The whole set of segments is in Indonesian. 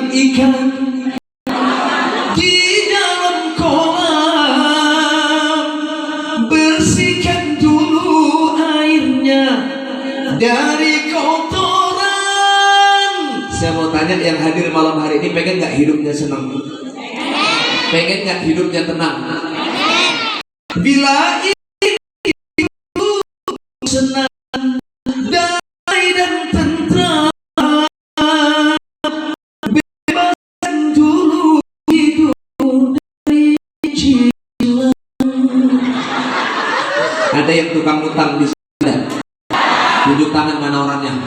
ikan di dalam kolam, bersihkan dulu airnya dari kotoran. Saya mau tanya yang hadir malam hari ini, pengen nggak hidupnya senang? Pengen nggak hidupnya tenang? Bila itu senang, damai dan tentram, bebaskan dulu hidup dari cilang. Ada yang tukang utang di sini? Tunjuk tangan, mana orangnya?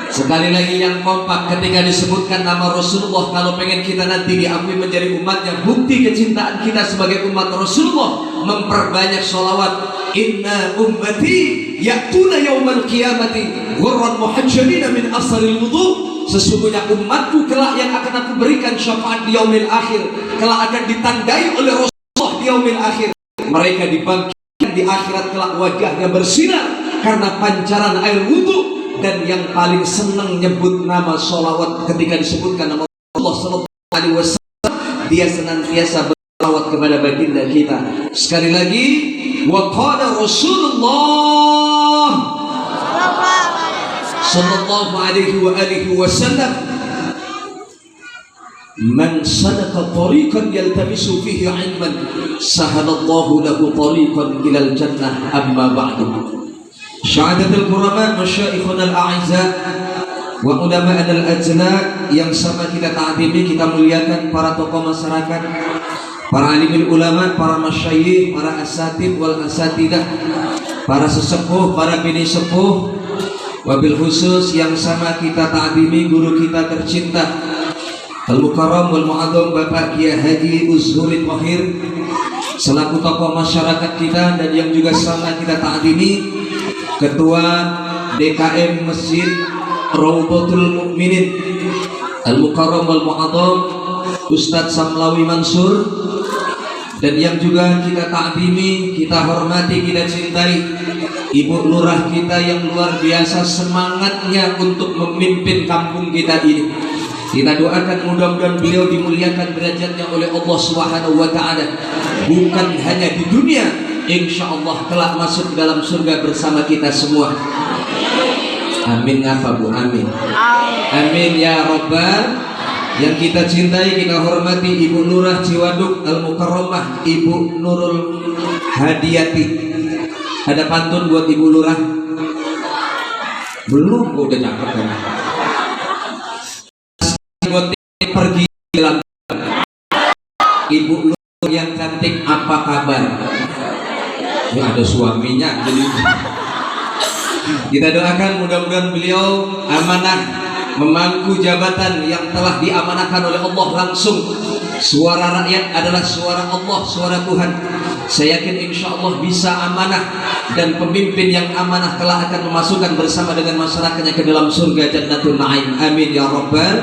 Sekali lagi yang kompak ketika disebutkan nama Rasulullah. Kalau pengen kita nanti diakui menjadi umatnya, bukti kecintaan kita sebagai umat Rasulullah, memperbanyak sholawat. Inna ummati ya'tuna yawmal qiyamati ghurran muhajjalina min asharil wudu. Sesungguhnya umatku kelak yang akan aku berikan syafaat di yaumil akhir, kelak akan ditandai oleh Rasulullah di yaumil akhir. Mereka dibangkitkan di akhirat kelak, wajahnya bersinar karena pancaran air wudu. Dan yang paling senang nyebut nama sholawat ketika disebutkan nama Allah Sallallahu Alaihi Wasallam, dia senantiasa bersalawat kepada baginda kita. Sekali lagi, wa qala Rasulullah Sallallahu Alaihi Wasallam, man salaka tariqan yaltamisu fihi ilman sahalallahu lahu tariqan ilal jannah. Amma ba'du. Syahadatul qurama masyaikhuna al-a'izza wa ulama'ana al-ajla, yang sama kita ta'zimi, kita muliakan para tokoh masyarakat, para alimul ulama, para masyayikh, para asatid wal asatidah, para sesepuh, para bini sepuh, wabil khusus yang sama kita ta'zimi guru kita tercinta al-mukarram wal mu'adzam Bapak Kiai Haji Uzhurin Wahir selaku tokoh masyarakat kita, dan yang juga sama kita ta'zimi Ketua DKM Masjid Raudhatul Mukminin Al-Mukarram wal Mu'adzam Ustadz Samlawi Mansur, dan yang juga kita ta'zimi, kita hormati, kita cintai Ibu Lurah kita yang luar biasa semangatnya untuk memimpin kampung kita ini. Kita doakan mudah-mudahan beliau dimuliakan derajatnya oleh Allah Subhanahu wa Ta'ala, bukan hanya di dunia, insya Allah kelak masuk dalam surga bersama kita semua. Amin. Apa Bu? Amin. Amin ya Rabbal. Yang kita cintai, kita hormati Ibu Lurah Ciwaduk Al-Mukarramah, Ibu Nurul Hadiyati. Ada pantun buat Ibu Lurah? Belum, udah cakep kan? Pergi dalam Ibu Lurah yang cantik, apa kabar? Ya ada suaminya, jadi kita doakan mudah-mudahan beliau amanah memangku jabatan yang telah diamanahkan oleh Allah langsung. Suara rakyat adalah suara Allah, suara Tuhan. Saya yakin insya Allah bisa amanah, dan pemimpin yang amanah telah akan memasukkan bersama dengan masyarakatnya ke dalam surga Jannatul Na'im. Amin ya Rabbal.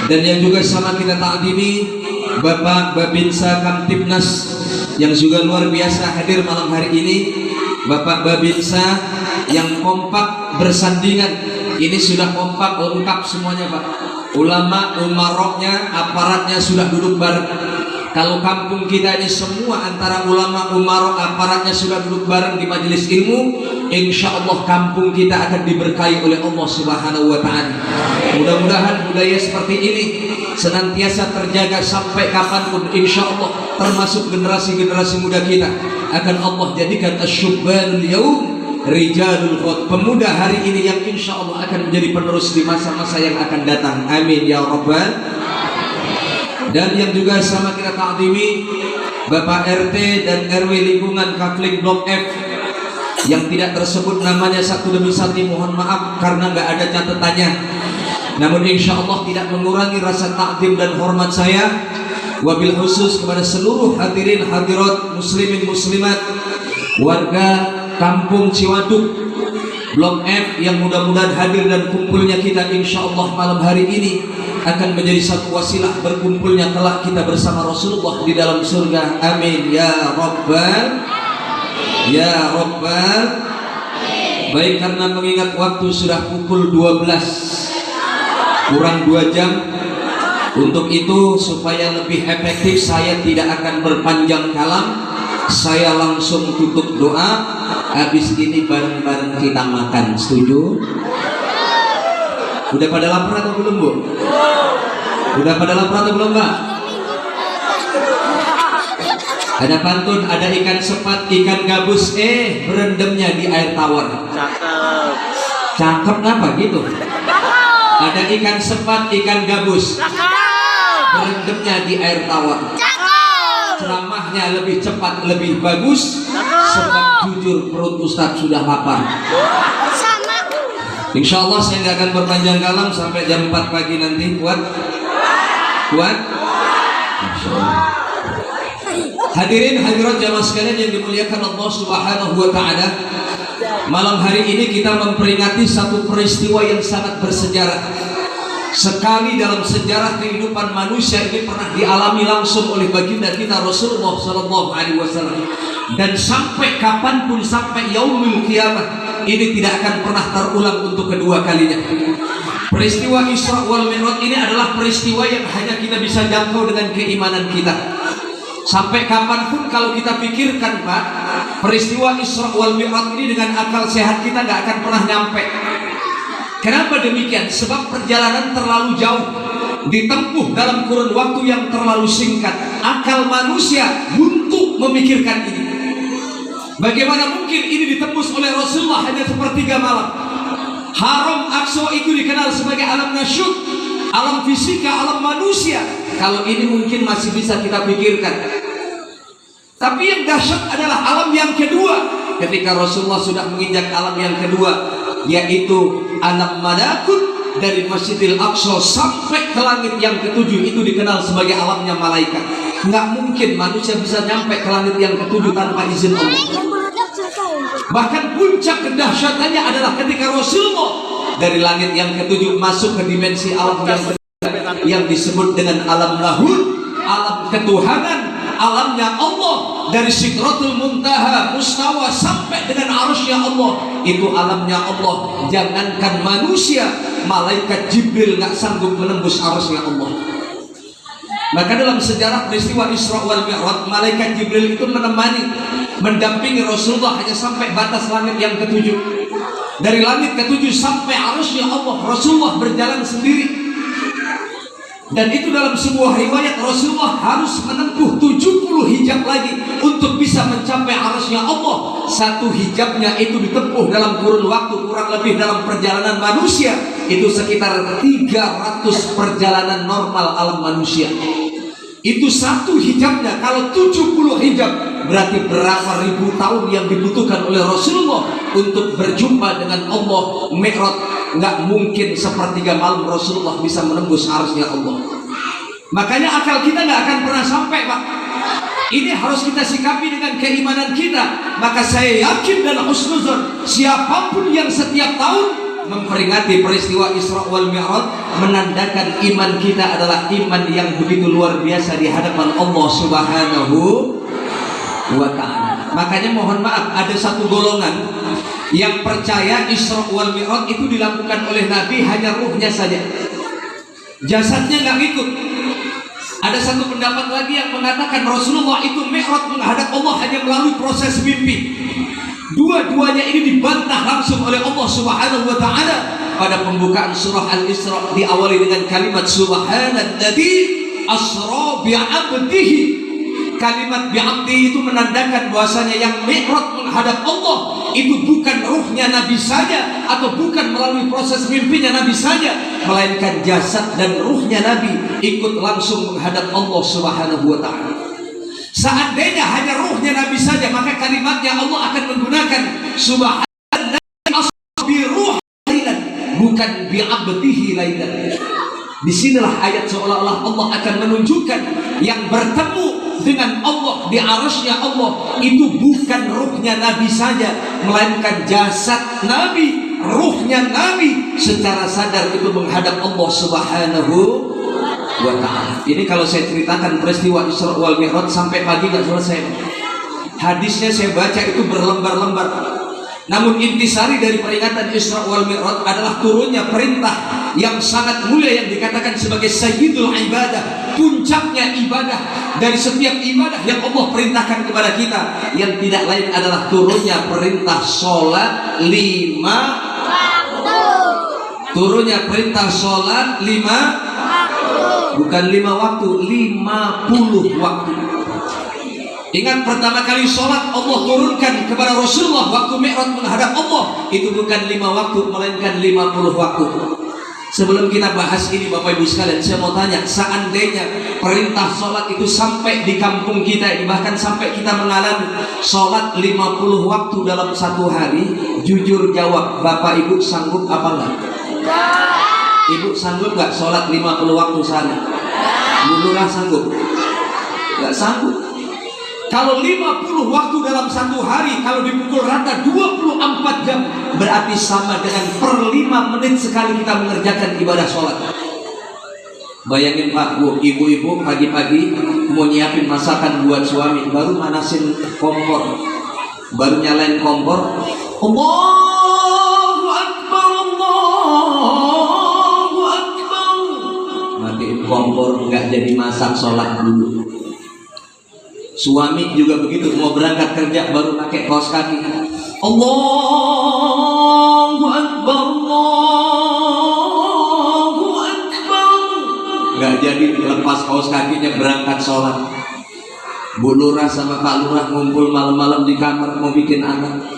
Dan yang juga sama kita ta'zimi Bapak Babinsa Kamtibnas yang juga luar biasa hadir malam hari ini. Bapak Babinsa yang kompak bersandingan, ini sudah kompak lengkap semuanya Pak. Ulama, umaroknya, aparatnya sudah duduk bareng. Kalau kampung kita ini semua antara ulama, umarok, aparatnya sudah duduk bareng di majelis ilmu, insya Allah kampung kita akan diberkahi oleh Allah Subhanahu wa Ta'ala. Mudah-mudahan budaya seperti ini senantiasa terjaga sampai kapanpun, insya Allah, termasuk generasi-generasi muda kita akan Allah jadikan asyubbanul yaum rijalul ghad, pemuda hari ini yang insya Allah akan menjadi penerus di masa-masa yang akan datang. Amin ya Rabbal. Dan yang juga sama kita ta'zimi Bapak RT dan RW lingkungan Kafling Blok F yang tidak tersebut namanya satu demi satu, mohon maaf karena nggak ada catatannya. Namun insya Allah tidak mengurangi rasa takdim dan hormat saya, wabil khusus kepada seluruh hadirin hadirat muslimin muslimat warga kampung Ciwaduk Blok F yang mudah-mudahan hadir dan kumpulnya kita insya Allah malam hari ini akan menjadi satu wasilah berkumpulnya kelak kita bersama Rasulullah di dalam surga. Amin ya Rabbal. Ya Rabbal. Baik, karena mengingat waktu sudah pukul 12 kurang 2 jam. Untuk itu supaya lebih efektif saya tidak akan berpanjang kalam, saya langsung tutup doa. Habis ini bareng-bareng kita makan. Setuju? Udah pada lapar atau belum, Bu? Udah pada lapar atau belum, Mbak? Ada pantun, ada ikan sepat, ikan gabus, berendamnya di air tawar. Cakep. Cakep ngapa gitu? Ada ikan sepat, ikan gabus, berendamnya di air tawar. Ceramahnya lebih cepat, lebih bagus. Sebab jujur perut Ustadz sudah lapar. Insya Allah saya nggak akan berpanjang kalam sampai jam 4 pagi nanti. Kuat? Kuat? Insya Allah. Hadirin hadirat jamaah sekalian yang dimuliakan Allah Subhanahu wa Ta'ala, malam hari ini kita memperingati satu peristiwa yang sangat bersejarah. Sekali dalam sejarah kehidupan manusia ini pernah dialami langsung oleh baginda kita Rasulullah Sallallahu Alaihi Wasallam, dan sampai kapanpun, sampai yaumul kiamat, ini tidak akan pernah terulang untuk kedua kalinya. Peristiwa Isra wal Mi'raj ini adalah peristiwa yang hanya kita bisa jangkau dengan keimanan kita. Sampai kapanpun kalau kita pikirkan, Pak, peristiwa Isra wal Mi'raj ini dengan akal sehat kita nggak akan pernah nyampe. Kenapa demikian? Sebab perjalanan terlalu jauh, ditempuh dalam kurun waktu yang terlalu singkat. Akal manusia buntu memikirkan ini. Bagaimana mungkin ini ditembus oleh Rasulullah hanya sepertiga malam? Haram Aqsa itu dikenal sebagai alam nasyud, alam fisika, alam manusia. Kalau ini mungkin masih bisa kita pikirkan. Tapi yang dahsyat adalah alam yang kedua. Ketika Rasulullah sudah menginjak alam yang kedua, yaitu alam malakut, dari Masjidil Aqsa sampai ke langit yang ketujuh, itu dikenal sebagai alamnya malaikat. Nggak mungkin manusia bisa nyampe ke langit yang ketujuh tanpa izin Allah. Bahkan puncak kedahsyatannya adalah ketika Rasulullah dari langit yang ketujuh masuk ke dimensi alam yang disebut dengan alam lahud, alam ketuhanan, alamnya Allah. Dari Sidratul Muntaha, Mustawa, sampai dengan arusnya Allah, itu alamnya Allah. Jangankan manusia, malaikat Jibril nggak sanggup menembus arusnya Allah. Maka dalam sejarah peristiwa Isra wal Mi'raj, malaikat Jibril itu menemani, mendampingi Rasulullah hanya sampai batas langit yang ketujuh. Dari langit ketujuh sampai arusnya Allah, Rasulullah berjalan sendiri. Dan itu dalam sebuah riwayat Rasulullah harus menempuh 70 hijab lagi untuk bisa mencapai arasnya Allah. Satu hijabnya itu ditempuh dalam kurun waktu kurang lebih dalam perjalanan manusia itu sekitar 300 perjalanan normal alam manusia. Itu satu hijabnya. Kalau 70 hijab berarti berapa ribu tahun yang dibutuhkan oleh Rasulullah untuk berjumpa dengan Allah. Mi'raj nggak mungkin sepertiga malam Rasulullah bisa menembus arusnya Allah. Makanya akal kita nggak akan pernah sampai, Pak. Ini harus kita sikapi dengan keimanan kita. Maka saya yakin dan husnuzon, siapapun yang setiap tahun memperingati peristiwa Isra wal Mi'raj, menandakan iman kita adalah iman yang begitu luar biasa di hadapan Allah Subhanahu wa Ta'ala. Makanya mohon maaf, ada satu golongan yang percaya Isra wal Mi'raj itu dilakukan oleh Nabi hanya ruhnya saja, jasadnya nggak ikut. Ada satu pendapat lagi yang mengatakan Rasulullah itu Mi'raj menghadap Allah hanya melalui proses mimpi. Dua-duanya ini dibantah langsung oleh Allah Subhanahu wa Ta'ala pada pembukaan surah Al-Isra, diawali dengan kalimat Subhanalladzi asra bi'abdihi. Kalimat bi'abdi itu menandakan bahwasanya yang Mi'raj menghadap Allah itu bukan ruhnya Nabi saja, atau bukan melalui proses mimpinya Nabi saja, melainkan jasad dan ruhnya Nabi ikut langsung menghadap Allah Subhanahu wa Ta'ala. Seandainya hanya ruhnya Nabi saja, maka kalimatnya Allah akan menggunakan Subhanalladzi asra bi ruhihi, bukan bi'abdihi lailan. Disinilah ayat seolah-olah Allah akan menunjukkan yang bertemu dengan Allah di arasnya Allah itu bukan ruhnya Nabi saja, melainkan jasad Nabi, ruhnya Nabi secara sadar itu menghadap Allah Subhanahu wa Ta'ala. Ini kalau saya ceritakan peristiwa Isra wal Mi'raj sampai pagi nggak selesai. Hadisnya saya baca itu berlembar-lembar. Namun intisari dari peringatan Isra wal Mi'raj adalah turunnya perintah yang sangat mulia yang dikatakan sebagai sayyidul ibadah, puncaknya ibadah. Dari setiap ibadah yang Allah perintahkan kepada kita, yang tidak lain adalah turunnya perintah sholat 5 waktu. Turunnya perintah sholat 5 waktu. Bukan 5 waktu, 50 waktu. Ingat pertama kali sholat Allah turunkan kepada Rasulullah waktu Mi'raj menghadap Allah, itu bukan 5 waktu, melainkan 50 waktu. Sebelum kita bahas ini Bapak Ibu sekalian, saya mau tanya, seandainya perintah sholat itu sampai di kampung kita ini, bahkan sampai kita mengalami sholat 50 waktu dalam satu hari, jujur jawab, Bapak Ibu sanggup apa enggak? Ibu sanggup enggak sholat 50 waktu sehari? Bu Lurah sanggup? Enggak sanggup. Kalau 50 waktu dalam satu hari, kalau dipukul rata 24 jam, berarti sama dengan per 5 menit sekali kita mengerjakan ibadah sholat. Bayangin Pak, Bu, ibu-ibu pagi-pagi mau nyiapin masakan buat suami, baru manasin kompor, baru nyalain kompor, Allahu Akbar, Allahu Akbar, matiin kompor, nggak jadi masak sholat dulu. Suami juga begitu, mau berangkat kerja baru pakai kaos kaki, Allahu Akbar, Allahu Akbar, nggak jadi lepas kaos kakinya berangkat sholat. Bu Lurah sama Pak Lurah ngumpul malam-malam di kamar mau bikin anak,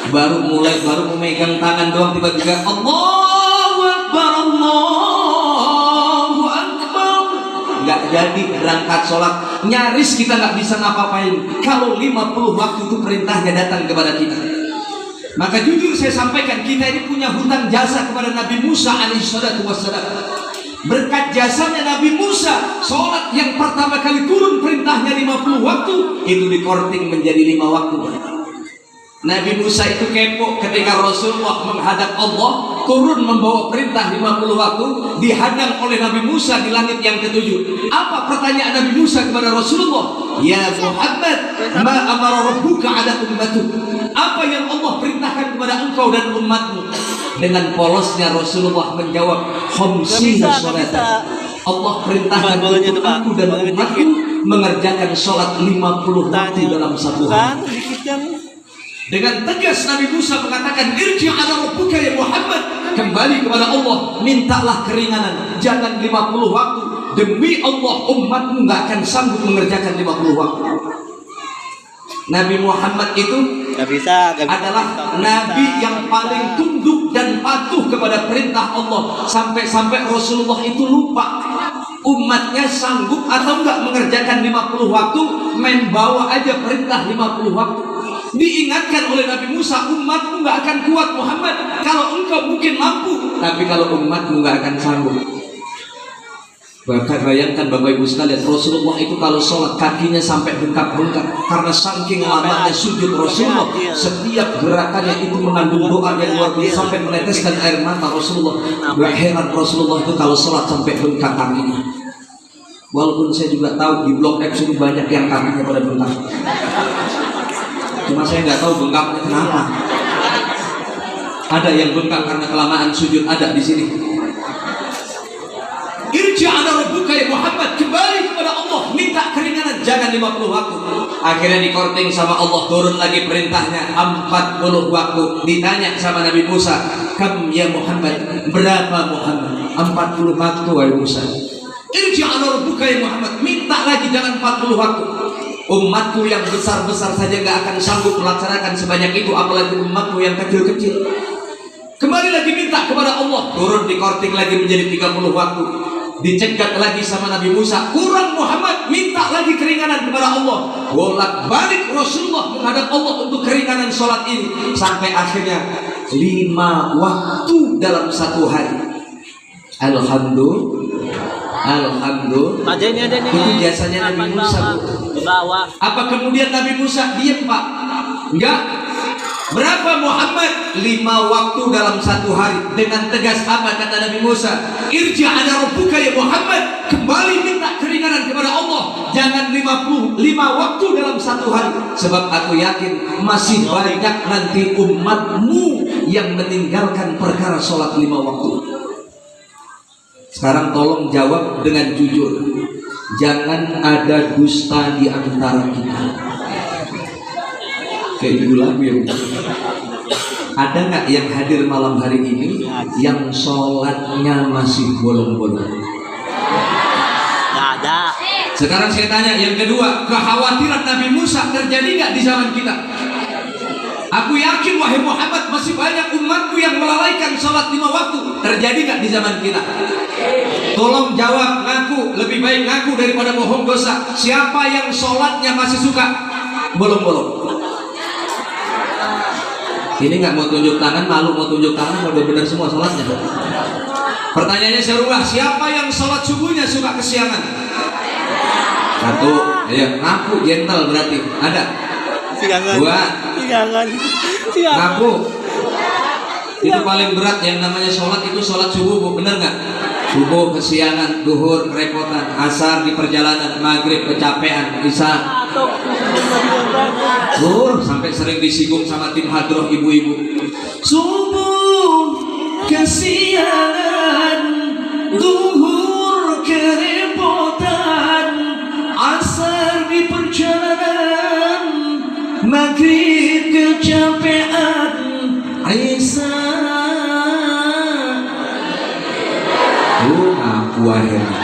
baru memegang tangan doang, tiba-tiba Allahu Akbar, Allahu Akbar, nggak jadi berangkat sholat. Nyaris kita nggak bisa ngapa-ngapain kalau 50 waktu itu perintahnya datang kepada kita. Maka jujur saya sampaikan, kita ini punya hutang jasa kepada Nabi Musa alaihissalatu wassalam. Berkat jasanya Nabi Musa, sholat yang pertama kali turun perintahnya 50 waktu, itu dikorting menjadi 5 waktu. Nabi Musa itu kepo ketika Rasulullah menghadap Allah, turun membawa perintah 50 waktu, dihadang oleh Nabi Musa di langit yang ke-7. Apa pertanyaan Nabi Musa kepada Rasulullah? Ya Muhammad, ma amara rabbuka ala ummatu, apa yang Allah perintahkan kepada engkau dan umatmu? Dengan polosnya Rasulullah menjawab, khamsina sholatan, Allah perintahkan untuk aku dan umatku mengerjakan sholat 50 waktu dalam satu hari. Dengan tegas Nabi Musa mengatakan, irji' ala rabbuka ya Muhammad, kembali kepada Allah, mintalah keringanan, jangan 50 waktu. Demi Allah umatmu nggak akan sanggup mengerjakan 50 waktu. Nabi Muhammad itu adalah Nabi yang paling tunduk dan patuh kepada perintah Allah, sampai-sampai Rasulullah itu lupa umatnya sanggup atau enggak mengerjakan 50 waktu, main bawa aja perintah 50 waktu. Diingatkan oleh Nabi Musa, umatmu nggak akan kuat Muhammad, kalau engkau mungkin mampu, tapi kalau umatmu nggak akan sanggup. Bahkan bayangkan Bapak Ibu sekalian, Rasulullah itu kalau sholat kakinya sampai bengkak-bengkak karena saking lamanya sujud Rasulullah. Setiap gerakannya itu mengandung doa yang luar biasa sampai meneteskan air mata Rasulullah. Gak heran Rasulullah itu kalau sholat sampai bengkak kakinya. Walaupun saya juga tahu di Blok X itu banyak yang kakinya pada bengkak, cuma saya nggak tahu bengkaknya kenapa. Ada yang bengkak karena kelamaan sujud, ada di sini. Irji' ala rabbuka ya Muhammad, kembali kepada Allah, minta keringanan, jangan 50 waktu. Akhirnya dikorting sama Allah, turun lagi perintahnya 40 waktu. Ditanya sama Nabi Musa, kam ya Muhammad, berapa Muhammad? 40 waktu wahai Musa. Irji' ala rabbuka ya Muhammad, minta lagi, jangan 40 waktu. Umatku yang besar-besar saja gak akan sanggup melaksanakan sebanyak itu, apalagi umatku yang kecil-kecil. Kembali lagi minta kepada Allah, turun dikorting lagi menjadi 30 waktu. Dicegat lagi sama Nabi Musa, kurang Muhammad, minta lagi keringanan kepada Allah. Bolak-balik Rasulullah menghadap Allah untuk keringanan sholat ini, sampai akhirnya 5 waktu dalam satu hari. Alhamdulillah. Itu jasanya Nabi Musa. Apa kemudian Nabi Musa diam Pak? Enggak. Berapa Muhammad? 5 waktu dalam satu hari. Dengan tegas apa kata Nabi Musa? Irji' ala rabbuka ya Muhammad, kembali minta keringanan kepada Allah, jangan 55 waktu dalam satu hari. Sebab aku yakin masih banyak nanti umatmu yang meninggalkan perkara sholat 5 waktu? Sekarang tolong jawab dengan jujur. Jangan ada dusta di antara kita. Kayak judul lagu ya. Ada nggak yang hadir malam hari ini yang sholatnya masih bolong-bolong? Nggak ada. Sekarang saya tanya yang kedua, kekhawatiran Nabi Musa terjadi nggak di zaman kita? Aku yakin wahai Muhammad masih banyak umatku yang melalaikan sholat 5 waktu. Terjadi nggak di zaman kita? Tolong jawab, ngaku. Lebih baik ngaku daripada bohong dosa. Siapa yang sholatnya masih suka bolong-bolong? Ini nggak mau tunjuk tangan, malu mau tunjuk tangan, udah benar semua sholatnya. Pertanyaannya saya ubah, siapa yang sholat subuhnya suka kesiangan? Satu, ayo ngaku, gentle berarti. Ada? Dua, ngaku. Itu paling berat yang namanya sholat itu sholat subuh, bener nggak? Subuh kesiangan, duhur kerepotan, asar di perjalanan, maghrib kecapean, isya. Sampai sering disinggung sama tim hadroh ibu-ibu. Subuh kesiangan, duhur kerepotan, asar di perjalanan, maghrib kecapean, isya. Ngaku akhirnya.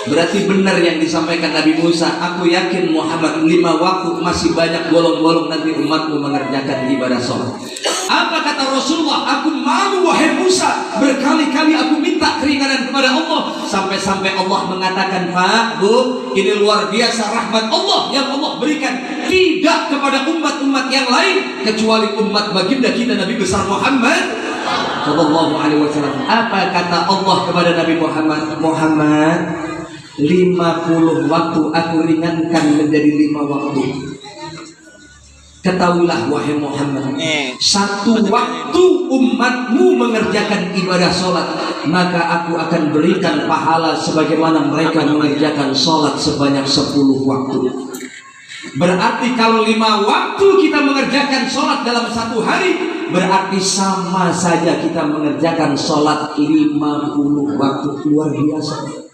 Berarti benar yang disampaikan Nabi Musa. Aku yakin Muhammad 5 waktu masih banyak bolong-bolong nanti umatmu mengerjakan ibadah sholat. Apa kata Rasulullah? Aku malu wahai Musa. Berkali-kali aku minta keringanan kepada Allah. Sampai-sampai Allah mengatakan, Pak, Bu, ini luar biasa rahmat Allah yang Allah berikan. Tidak kepada umat-umat yang lain kecuali umat baginda kita Nabi besar Muhammad Sallallahu Alaihi Wasallam. Apa kata Allah kepada Nabi Muhammad? Muhammad, 50 waktu aku ringankan menjadi 5 waktu. Ketahuilah wahai Muhammad, 1 waktu umatmu mengerjakan ibadah sholat, maka aku akan berikan pahala sebagaimana mereka mengerjakan sholat sebanyak 10 waktu. Berarti kalau 5 waktu kita mengerjakan sholat dalam 1 hari, berarti sama saja kita mengerjakan sholat 50 waktu. Luar biasa.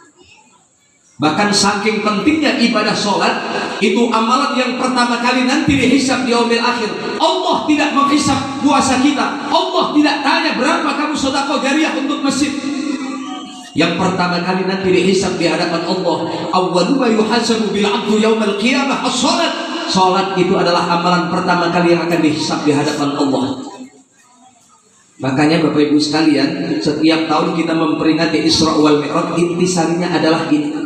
Bahkan saking pentingnya ibadah sholat, itu amalan yang pertama kali nanti dihisab di yaumil akhir. Allah tidak menghisab puasa kita. Allah tidak tanya berapa kamu sedekah jariyah untuk masjid. Yang pertama kali nanti dihisab di hadapan Allah, awwalu ma yuhasabu bil 'abdu yaumil qiyamah as-shalat. Salat itu adalah amalan pertama kali yang akan dihisab di hadapan Allah. Makanya Bapak Ibu sekalian, setiap tahun kita memperingati Isra wal Mi'raj, intisarinya adalah ini.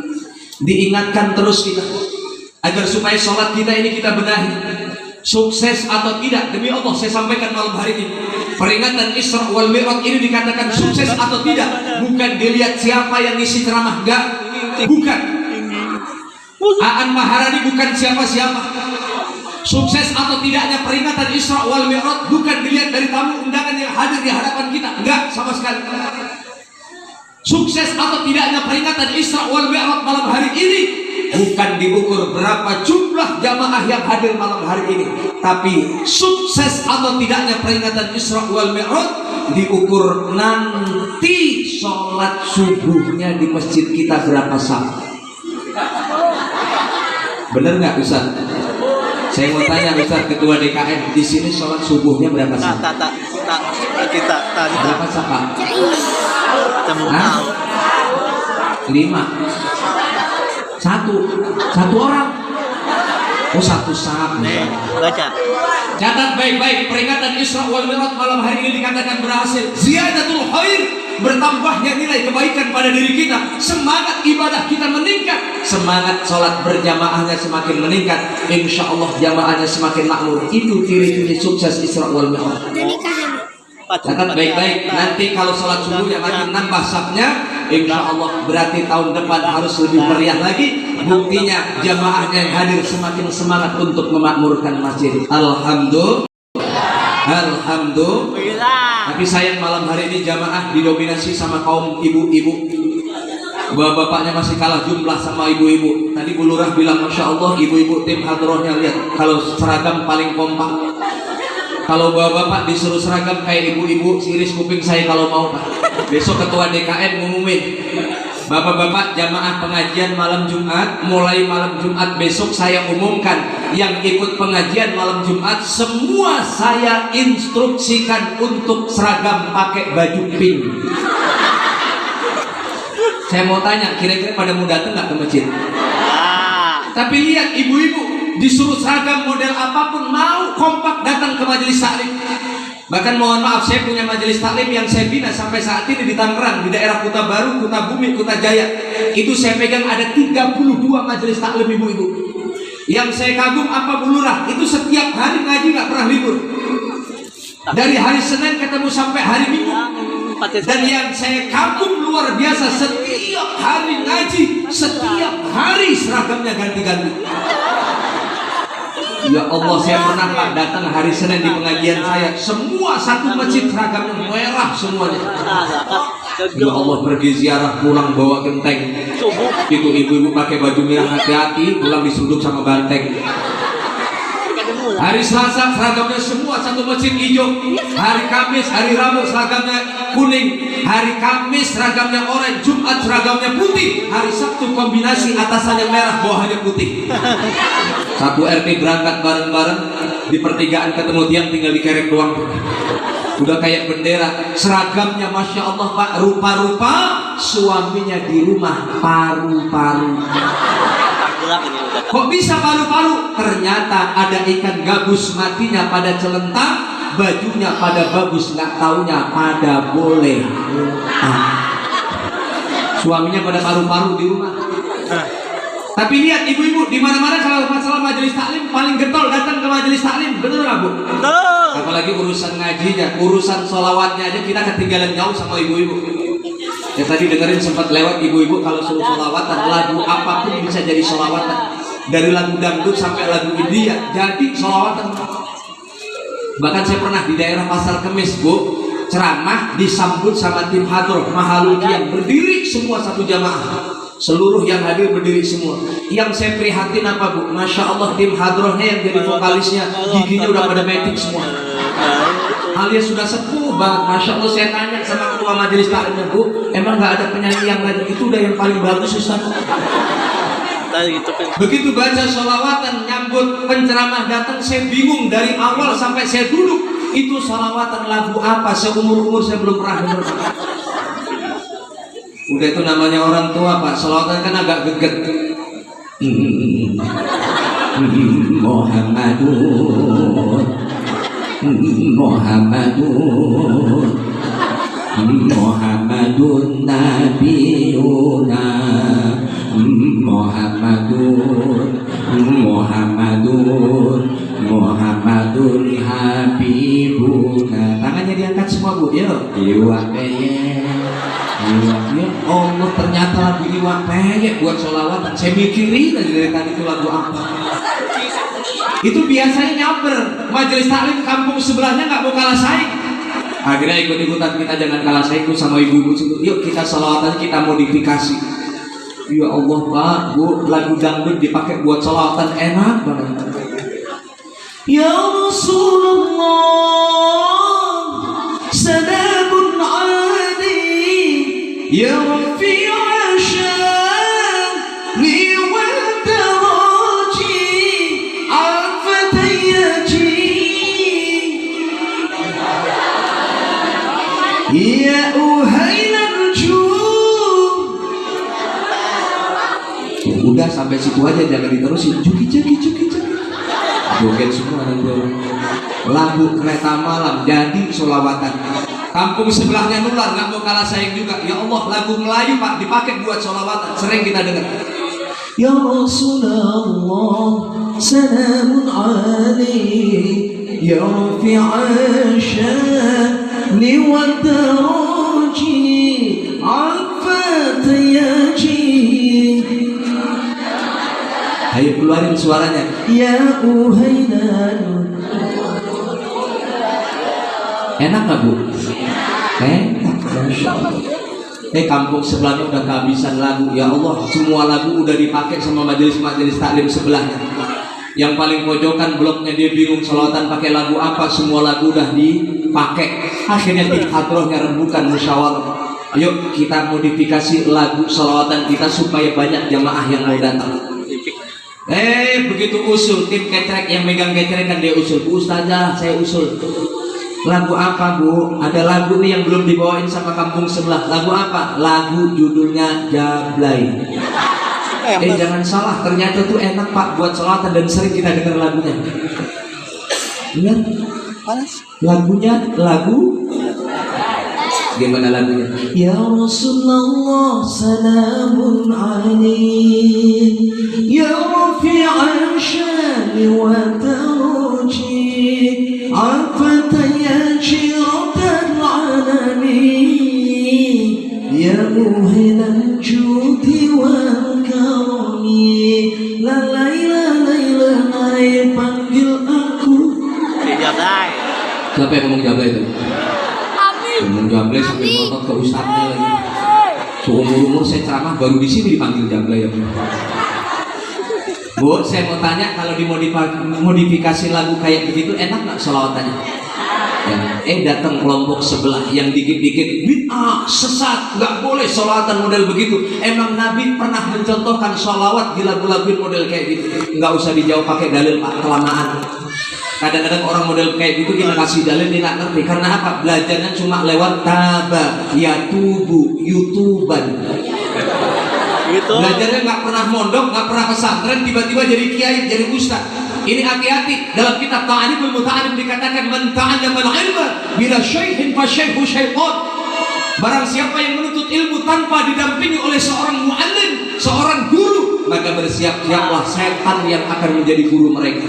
Diingatkan terus kita agar supaya sholat kita ini kita benahi. Sukses atau tidak, demi Allah saya sampaikan malam hari ini, peringatan Isra wal Mi'raj ini dikatakan sukses atau tidak bukan dilihat siapa yang ngisi ceramah, enggak, bukan. Aan Maharani bukan siapa-siapa. Sukses atau tidaknya peringatan Isra wal Mi'raj bukan dilihat dari tamu undangan yang hadir di hadapan kita, enggak sama sekali. Sukses atau tidaknya peringatan Isra wal Mi'raj malam hari ini bukan diukur berapa jumlah jamaah yang hadir malam hari ini, tapi sukses atau tidaknya peringatan Isra wal Mi'raj diukur nanti sholat subuhnya di masjid kita berapa sah. Bener nggak Ustaz? Saya mau tanya Ustaz, Ketua DKM, di sini sholat subuhnya berapa sah? Berapa sah Pak? 5. Satu orang. Oh, 1 sah. Baca. Catat baik-baik, peringatan Isra wal Mi'raj malam hari ini dikatakan berhasil. Ziyadatul khair, bertambahnya nilai kebaikan pada diri kita. Semangat ibadah kita meningkat, semangat sholat berjamaahnya semakin meningkat. Insya Allah jamaahnya semakin makmur. Itu ciri-ciri sukses Isra wal Mi'raj. Catat baik-baik, nanti kalau sholat subuhnya makin nambah safnya, insya Allah berarti tahun depan harus lebih meriah lagi. Buktinya jamaahnya yang hadir semakin semangat untuk memakmurkan masjid. Alhamdulillah. Tapi sayang malam hari ini jamaah didominasi sama kaum ibu-ibu. Bapak-bapaknya masih kalah jumlah sama ibu-ibu. Tadi Bu Lurah bilang, Masya Allah ibu-ibu tim hadrohnya, lihat kalau seragam paling kompak. Kalau bapak-bapak disuruh seragam kayak ibu-ibu, iris kuping saya kalau mau Pak. Besok ketua DKM ngumumin, bapak-bapak jamaah pengajian malam Jumat, mulai malam Jumat besok saya umumkan, yang ikut pengajian malam Jumat semua saya instruksikan untuk seragam pakai baju pink. Saya mau tanya, kira-kira pada mau datang nggak ke masjid? Tapi lihat ibu-ibu disuruh seragam model apapun mau kompak datang ke majelis taklim. Bahkan mohon maaf, saya punya majelis taklim yang saya bina sampai saat ini di Tangerang, di daerah Kuta Baru, Kuta Bumi, Kuta Jaya. Itu saya pegang ada 32 majelis taklim ibu-ibu. Yang saya kagum apa Bu Lurah, itu setiap hari ngaji nggak pernah libur. Dari hari Senin ketemu sampai hari Minggu. Dan yang saya kagum luar biasa, setiap hari ngaji, setiap hari seragamnya ganti-ganti. Ya Allah, saya pernah Pak datang hari Senin di pengajian saya, semua satu masjid seragamnya merah semuanya. Ya Allah, pergi ziarah pulang bawa genteng. Itu ibu-ibu pakai baju merah, hati-hati pulang disuduk sama banteng. Hari Selasa seragamnya semua satu masjid hijau. Hari Kamis, hari Rabu seragamnya kuning. Hari Kamis seragamnya oranye. Jumat seragamnya putih. Hari Sabtu kombinasi atasannya merah, bawahnya putih. Satu RT berangkat bareng-bareng, di pertigaan ketemu tiang tinggal dikerek doang. Udah kayak bendera. Seragamnya Masya Allah Pak, rupa-rupa. Suaminya di rumah paru-paru. Kok bisa paru-paru? Ternyata ada ikan gabus matinya pada celentang, bajunya pada bagus, nggak taunya pada boleh. Suaminya pada paru-paru di rumah. Tapi lihat ibu-ibu, di mana-mana kalau masalah majelis taklim paling getol datang ke majelis taklim, betul nggak Bu? Betul. Apalagi urusan ngajinya, urusan sholawatnya aja kita ketinggalan jauh sama ibu-ibu. Ya tadi dengerin sempat lewat ibu-ibu kalau suruh sholawatan, lagu apapun bisa jadi sholawatan. Dari lagu dangdut sampai lagu India jadi sholawatan. Bahkan saya pernah di daerah Pasar Kemis Bu, ceramah disambut sama tim hadroh Mahaludian, berdiri semua satu jamaah. Seluruh yang hadir berdiri semua. Yang saya prihatin apa Bu? Masya Allah tim hadrohnya yang jadi vokalisnya giginya udah pada metik semua. Alias sudah sepuh banget. Masya Allah, saya tanya sama ketua majelis taklimnya, Bu, emang nggak ada penyanyi yang lain? Itu udah yang paling bagus Ustaz. Begitu baca sholawatan nyambut penceramah datang, saya bingung dari awal sampai saya duduk. Itu sholawatan lagu apa? Seumur-umur saya belum pernah dengar. Udah itu namanya orang tua Pak, sholawatan kan agak geget. Muhammadun Muhammadun Nabiyuna Muhammadun Habibuna. Tangannya diangkat semua Bu, yuk. Iwak peyek. Ya Allah, ternyata lagu Iwak peyek buat sholawatan. Saya mikirin aja dari tadi itu lagu apa. Itu biasanya nyamper majelis taklim kampung sebelahnya nggak mau kalah saing. Akhirnya ikut-ikutan, kita jangan kalah saing sama ibu-ibu. Yuk kita sholawatan, kita modifikasi. Ya Allah Pak, Bu, lagu dangdut dipakai buat sholawatan enak banget. Ya Rasulullah, salamun alaihi, ya Rafi'a sya'ni wal taraji, al-fatayyaji, ya uhailan nujum. Udah sampai situ aja, jangan diterusin. Joget semua nanti. Lagu kereta malam jadi sholawatan. Kampung sebelahnya nular, nggak mau kalah saing juga. Ya Allah, lagu Melayu Pak dipakai buat sholawatan, sering kita dengar. Ya Rasulullah, salamun alaihi, ya Rafi'a sya'ni wa taraji, al-fatayyaji. Ayo keluarin suaranya. Ya uhainan. Enak gak Bu? Enak. Kampung sebelahnya udah kehabisan lagu. Ya Allah, semua lagu udah dipakai sama majelis-majelis taklim sebelahnya. Yang paling pojokan bloknya dia bingung sholawatan pakai lagu apa, semua lagu udah dipakai. Akhirnya di hadrohnya rembukan musyawarah. Ayo kita modifikasi lagu sholawatan kita supaya banyak jamaah yang mau datang. Begitu usul, tim ketrek yang megang ketrek kan dia usul. Bu Ustazah, saya usul. Lagu apa Bu? Ada lagu nih yang belum dibawain sama kampung sebelah. Lagu apa? Lagu judulnya Jablay. Jangan salah, ternyata tuh enak Pak buat sholawatan dan sering kita dengar lagunya. Ingat? Lagunya lagu gimana lagunya? Ya Rasulullah salamun alaik ya rafi'an syani wa taruji afatan ya syiratan alani ya muhilan judi wa karami la layla layla layla panggil aku. Jablay. Siapa yang ngomong Jablay itu? Ngomong Jablay sambil ngotot ke ustadznya lagi. Seumur-umur saya ceramah baru di sini dipanggil Jablay ya. Bu, saya mau tanya, kalau dimodifikasi lagu kayak begitu enak nggak sholawatannya? Ya. Datang kelompok sebelah yang dikit-dikit bid'ah, sesat, nggak boleh sholawatan model begitu. Emang Nabi pernah mencontohkan sholawat di lagu-lagu model kayak gitu? Nggak usah dijawab pakai dalil Pak, kelamaan. Kadang-kadang orang model kayak gitu kita kasih dalil dia nggak ngerti. Karena apa? Belajarnya cuma lewat taba, yatubu, youtuban. Gitu. Belajarnya nggak pernah mondok, nggak pernah pesantren, tiba-tiba jadi kiai, jadi ustaz. Ini hati-hati. Dalam kitab Ta'alimul Muta'alim dikatakan man ta'allama al-ilma bila syaihin fa syaihu syaitan. Barang siapa yang menuntut ilmu tanpa didampingi oleh seorang muallim, seorang guru, maka bersiap-siaplah setan yang akan menjadi guru mereka.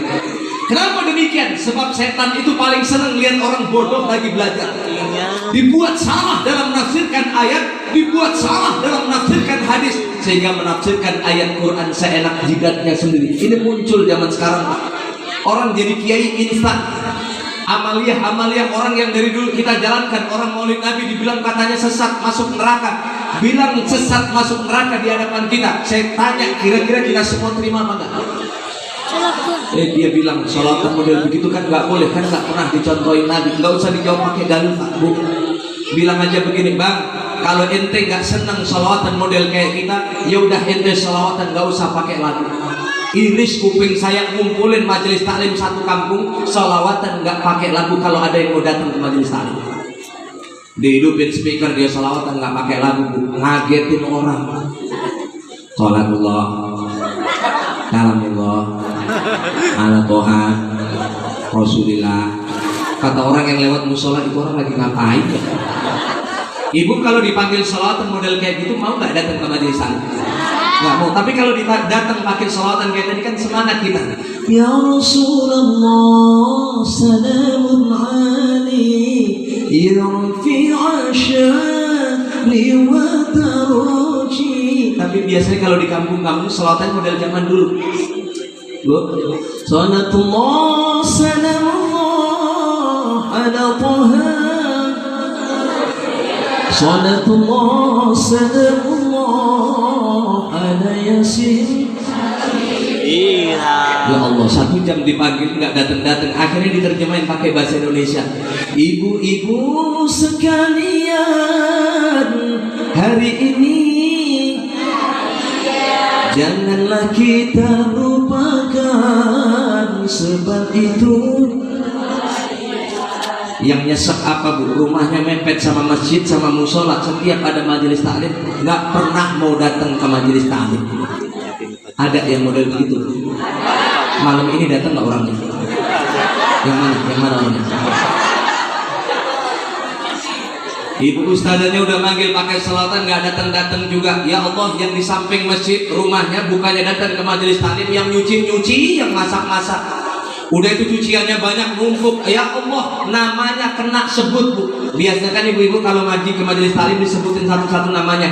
Kenapa demikian? Sebab setan itu paling senang lihat orang bodoh lagi belajar. Dibuat salah dalam menafsirkan ayat, dibuat salah dalam menafsirkan hadis, sehingga menafsirkan ayat Quran seenak jidatnya sendiri. Ini muncul zaman sekarang. Orang jadi kiai instan. Amaliyah orang yang dari dulu kita jalankan. Orang maulid Nabi dibilang katanya sesat masuk neraka. Bilang sesat masuk neraka di hadapan kita. Saya tanya, kira-kira kita semua terima apa enggak? Dia bilang sholawatan model begitu kan nggak boleh, kan nggak pernah dicontohin Nabi. Nggak usah dijawab pakai dalil Pak Bu. Bilang aja begini Bang, kalau ente nggak seneng sholawatan model kayak kita, ya udah ente sholawatan nggak usah pakai lagu. Iris kuping saya ngumpulin majelis taklim satu kampung, sholawatan nggak pakai lagu kalau ada yang mau datang ke majelis taklim. Dihidupin speaker dia sholawatan nggak pakai lagu, ngagetin orang. Sholatullah, kalamullah, ala toha, Rasulillah. Kata orang yang lewat musola itu orang lagi ngapain ya? Ibu kalau dipanggil sholawatan model kayak gitu mau nggak datang ke majelis taklim? Nggak mau. Tapi kalau datang pakai sholawatan kayak tadi kan semangat kita. Ya Rasulullah salamun alaihi yarfi'a sya'ni wa taruji. Tapi biasanya kalau di kampung-kampung sholawatan model zaman dulu. Bu, salatullah salamullah ala toha, salatullah salamullah ala yasin. Ya Allah, 1 jam dipanggil nggak datang-datang. Akhirnya diterjemahin pakai bahasa Indonesia. Ibu-ibu sekalian, hari ini janganlah kita lupakan, sebab itu yang nyesek apa Bu? Rumahnya mepet sama masjid sama musola, setiap ada majelis taklim nggak pernah mau datang ke majelis taklim. Ada yang model begitu. Malam ini datang nggak orangnya? Yang mana orangnya? Ibu ustazahnya udah manggil pakai sholawatan nggak datang juga. Ya Allah, yang di samping masjid rumahnya bukannya datang ke majelis taklim, yang nyuci, yang masak. Udah itu cuciannya banyak numpuk. Ya Allah, namanya kena sebut Bu. Biasanya kan ibu-ibu kalau ngaji ke majelis taklim disebutin satu-satu namanya.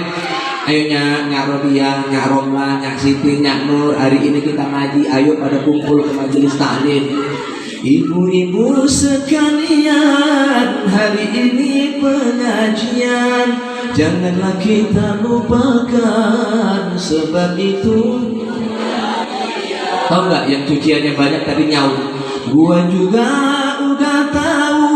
Ayo Nyak Robiah, Nyak Romlah, Nyak Siti, Nyak Nur, hari ini kita ngaji. Ayo pada kumpul ke majelis taklim. Ibu-ibu sekalian, hari ini pengajian, janganlah kita lupakan, sebab itu Tahu nggak yang cuciannya banyak tapi nyaut? Gua juga udah tahu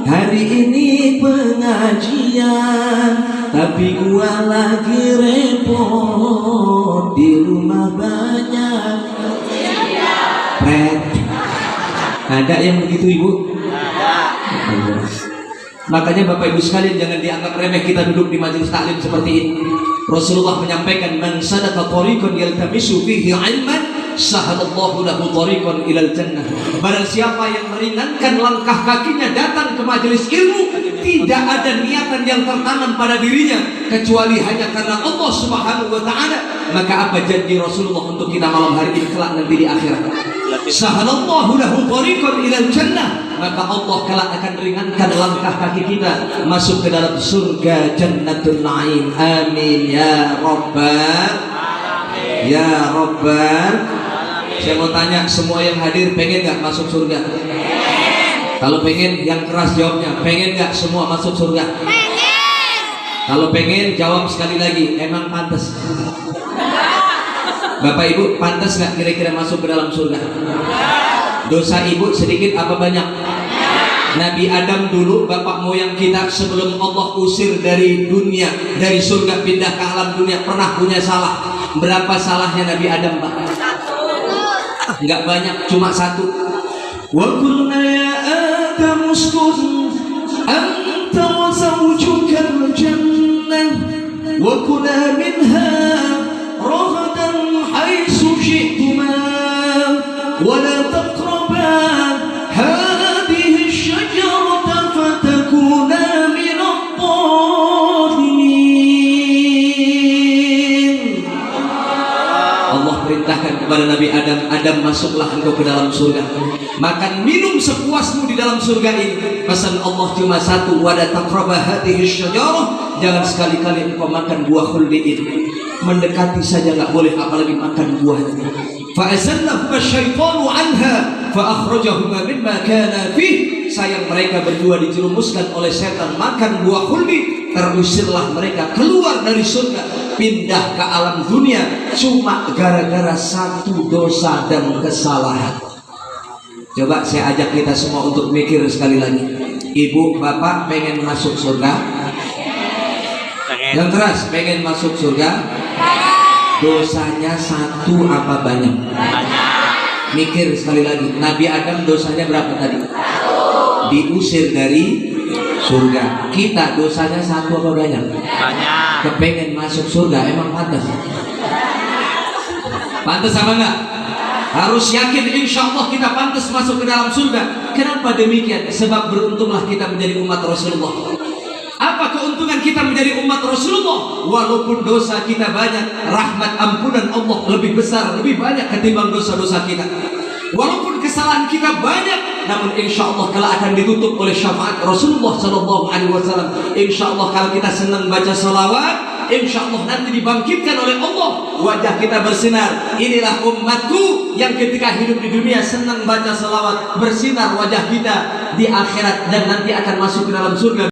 hari ini pengajian, tapi gua lagi repot di rumah banyak. Red. Ada yang begitu ibu? Ada. Makanya Bapak Ibu sekalian jangan dianggap remeh kita duduk di majelis taklim seperti ini. Rasulullah menyampaikan, man sadaka tariqan yaltamisu fihi ilman sahalallahu lahu tariqan ilal jannah. Barang siapa yang meringankan langkah kakinya datang ke majelis ilmu, tidak ada niatan yang tertanam pada dirinya kecuali hanya karena Allah Subhanahu wa taala, maka apa janji Rasulullah untuk kita malam hari ini kelak nanti di akhirat? Sahalallahu lahu tariqan ilal jannah, maka Allah kelak akan ringankan langkah kaki kita masuk ke dalam surga Jannatul Na'im. Amin ya rabbal alamin. Ya rabbal alamin. Saya mau tanya semua yang hadir, pengen gak masuk surga? Kalau pengen yang keras jawabnya. Pengen gak semua masuk surga? Pengen. Kalau pengen jawab sekali lagi, emang pantas? Bapak Ibu pantas gak kira-kira masuk ke dalam surga? Dosa ibu sedikit apa banyak? Nabi Adam dulu bapak moyang kita sebelum Allah usir dari dunia, dari surga pindah ke alam dunia, pernah punya salah. Berapa salahnya Nabi Adam Pak? Enggak banyak, cuma satu. Wa qulna ya Adam uskun anta wa zawjuka al-jannah wa kula minha ragadan haitsu syi'tuma wa la taqraba hadhihi asy-syajarata fatakuna min adh-dhalimin. Allah perintahkan kepada Nabi Adam, Adam masuklah engkau ke dalam surga, makan minum sepuasmu di dalam surga ini. Pesan Allah cuma satu, wa la taqraba hadhihi asy-syajarah, jangan sekali-kali engkau makan buah khuldi ini. Mendekati saja nggak boleh, apalagi makan buahnya. Fa'azallahu asy-syaitanu anha fa'akhrajahuma mimma kana fih. Sayang mereka berdua dijerumuskan oleh setan makan buah khuldi, terusirlah mereka keluar dari surga, pindah ke alam dunia cuma gara-gara satu dosa dan kesalahan. Coba saya ajak kita semua untuk mikir sekali lagi. Ibu, bapak pengen masuk surga? Yang keras, pengen masuk surga? Dosanya satu apa banyak? Mikir sekali lagi. Nabi Adam dosanya berapa tadi? Diusir dari surga. Kita dosanya satu apa banyak? Banyak. Kepengen masuk surga, emang pantas? Pantas apa enggak? Harus yakin insya Allah kita pantas masuk ke dalam surga. Kenapa demikian? Sebab beruntunglah kita menjadi umat Rasulullah. Apa keuntungan kita menjadi umat Rasulullah? Walaupun dosa kita banyak, rahmat ampunan Allah lebih besar, lebih banyak ketimbang dosa-dosa kita. Walaupun kesalahan kita banyak, namun insya Allah kalau akan ditutup oleh syafaat Rasulullah SAW. Insya Allah kalau kita senang baca salawat, insya Allah nanti dibangkitkan oleh Allah, wajah kita bersinar. Inilah umatku yang ketika hidup di dunia senang baca salawat, bersinar wajah kita di akhirat dan nanti akan masuk ke dalam surga.